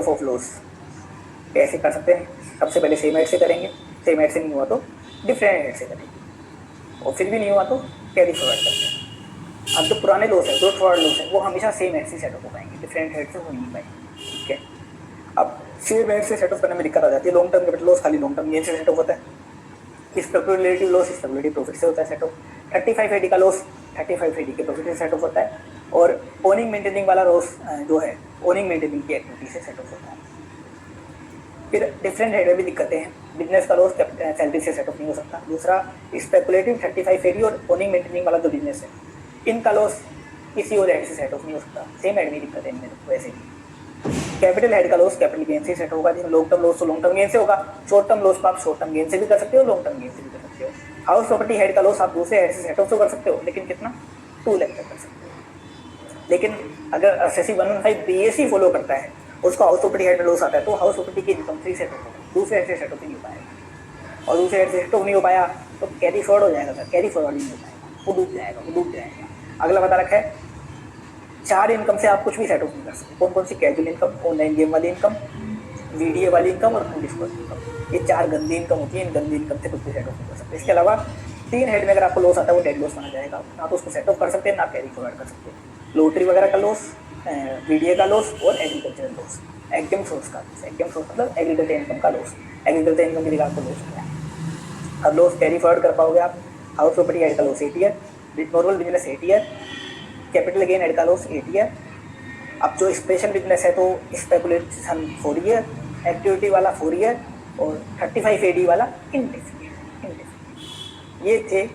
Of loss ऐसे कर सकते हैं। सबसे पहले सेम हेड से करेंगे, सेम हेड से नहीं हुआ तो डिफरेंट हेड से करेंगे, और फिर भी नहीं हुआ तो कैरी फॉरवर्ड करते हैं। अब जो पुराने लॉस है, ग्रोथ फॉरवर्ड लॉस है, वो हमेशा सेम हेड से सेटअप हो पाएंगे, डिफरेंट हेड से हो नहीं पाएंगे। ठीक है, अब सेम हेड से सेटअप करने में दिक्कत आ जाती है। लॉन्ग टर्म कैपिटल लॉस खाली लॉन्ग टर्म गेन से सेटअप होता है, स्पेकुलेटिव लॉस स्पेकुलेटिव प्रॉफिट से होता है सेटअप। 35 एडी का लॉस 35 एडी के प्रॉफिट से सेटअप होता है, और ओनिंग मेंटेनिंग वाला लॉस जो है ओनिंग मेंटेनिंग की एक्टिविटी से सेटअप होता है। फिर डिफरेंट हेड में भी दिक्कतें हैं, बिजनेस का लॉस सैलरी से सेटअप नहीं हो सकता। दूसरा स्पेकुलेटिव 35 एडी और ओनिंग मेंटेनिंग वाला जो बिजनेस है, इनका लॉस किसी और हेड से सेटअप नहीं हो सकता। सेम हेड में दिक्कत है इनमें वैसे भी। कैपिटल हेड का लॉस कैपिटल गेन से सेट होगा, जिसमें लॉन्ग टर्म लॉस तो लॉन्ग टर्म गेन से होगा, शॉर्ट टर्म लॉस आप शॉर्ट टर्म गेन से भी कर सकते हो, लॉन्ग टर्म गेन से भी कर सकते हो। हाउस प्रॉपर्टी हेड का लॉस आप दूसरे हेड से सेटअप तो कर सकते हो, लेकिन कितना 2 लाख तक कर सकते हो। लेकिन अगर एसएससी 115 बीएससी फॉलो करता है, उसको हाउस प्रॉपर्टी हेड में लॉस आता है, तो हाउस प्रॉपर्टी की इनकम 3 सेटअप होगा, दूसरे हेड से सेटअप नहीं हो पाएगा। और दूसरे हेड से सेटअप नहीं हो पाया तो कैरी फॉरवर्ड हो जाएगा, कैरी फॉरवर्ड नहीं हो पाएगा, वो डूब जाएगा, वो डूब जाएगा। अगला बता रखा है 4 इनकम से आप कुछ भी सेटअप नहीं कर सकते। कौन कौन सी? कैजुअल इनकम, ऑनलाइन गेम वाली इनकम, वीडियो वाली इनकम और डिस्कोर्स इनकम। ये 4 गंदी इनकम होती है, इन गंदी इनकम से कुछ भी सेटअप नहीं कर सकते। इसके अलावा 3 हेड में अगर आपको लॉस आता है वो डेड लॉस माना जाएगा, ना तो उसको सेटअप कर सकते हैं ना कैरी फॉरवर्ड कर सकते हैं। लॉटरी वगैरह का लॉस, वीडियो का लॉस और एग्रीकल्चरल लॉस, एग्जाम सोर्स का, एग्जाम सोर्स मतलब एग्रीकल्चर इनकम का लॉस, एग्रीकल्चर इनकम की जगह आपको लॉस हो गया। अब लॉस कैरी फॉरवर्ड कर पाओगे आप। हाउस प्रॉपर्टी हेड का loss 8 year, normal business 8 year, capital gain head का लॉस 8 ईयर। अब जो स्पेशल बिजनेस है तो स्पेकुलेशन 4 ईयर, एक्टिविटी वाला 4 ईयर और 35 एडी वाला इनडेफिनिट। ये थे